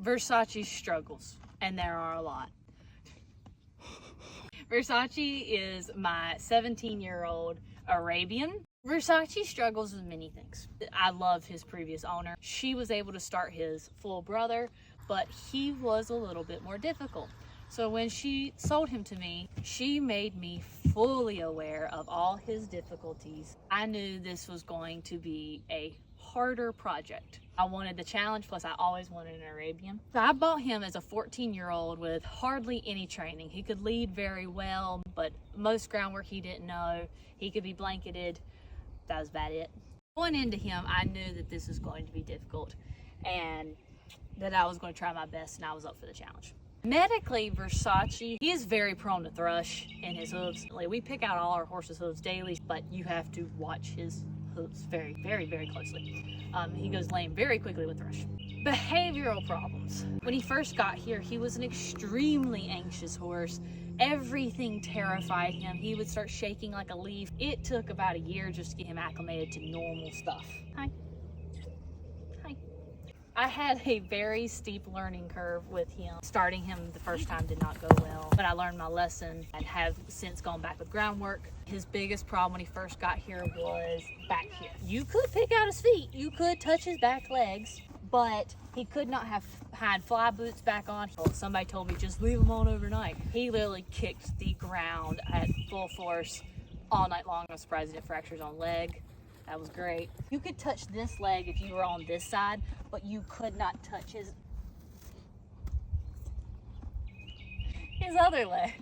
Versace struggles, and there are a lot. Versace is my 17-year-old Arabian. Versace struggles with many things. I love his previous owner. She was able to start his full brother, but he was a little bit more difficult. So when she sold him to me, she made me fully aware of all his difficulties. I knew this was going to be a harder project. I wanted the challenge, plus I always wanted an Arabian. So I bought him as a 14-year-old with hardly any training. He could lead very well, but most groundwork he didn't know. He could be blanketed. That was about it. Going into him, I knew that this was going to be difficult and that I was going to try my best, and I was up for the challenge. Medically, Versace, he is very prone to thrush in his hooves. We pick out all our horses' hooves daily, but you have to watch his hooves very, very, very closely. He goes lame very quickly with thrush. Behavioral problems. When he first got here, he was an extremely anxious horse. Everything terrified him. He would start shaking like a leaf. It took about a year just to get him acclimated to normal stuff. Hi. I had a very steep learning curve with him. Starting him the first time did not go well, but I learned my lesson and have since gone back with groundwork. His biggest problem when he first got here was back here. You could pick out his feet, you could touch his back legs, but he could not have had fly boots back on. Somebody told me just leave him on overnight. He literally kicked the ground at full force all night long. I'm surprised he didn't fracture his own leg. That was great. You could touch this leg if you were on this side, but you could not touch his other leg.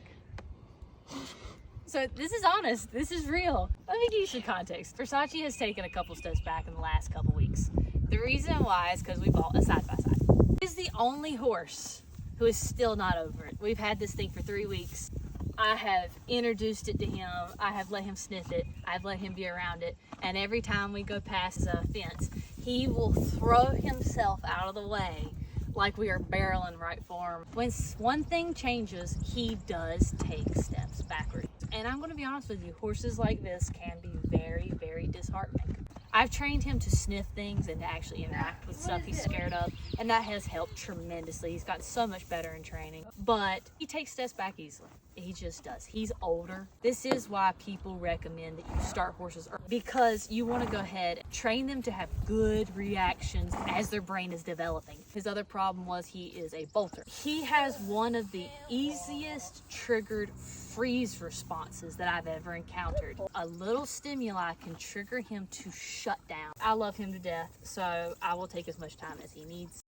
So this is honest, this is real. Let me give you some context. Versace has taken a couple steps back in the last couple weeks. The reason why is because we bought a side-by-side. He's the only horse who is still not over it. We've had this thing for 3 weeks. I have introduced it to him. I have let him sniff it. I've let him be around it. And every time we go past a fence, he will throw himself out of the way like we are barreling right for him. When one thing changes, he does take steps backwards. And I'm going to be honest with you, horses like this can be very, very disheartening. I've trained him to sniff things and to actually interact with stuff he's scared of, and that has helped tremendously. He's gotten so much better in training, but he takes steps back easily. He just does. He's older. This is why people recommend that you start horses early, because you want to go ahead and train them to have good reactions as their brain is developing. His other problem was he is a bolter. He has one of the easiest triggered freeze responses that I've ever encountered. A little stimuli can trigger him to shut down. I love him to death, so I will take as much time as he needs.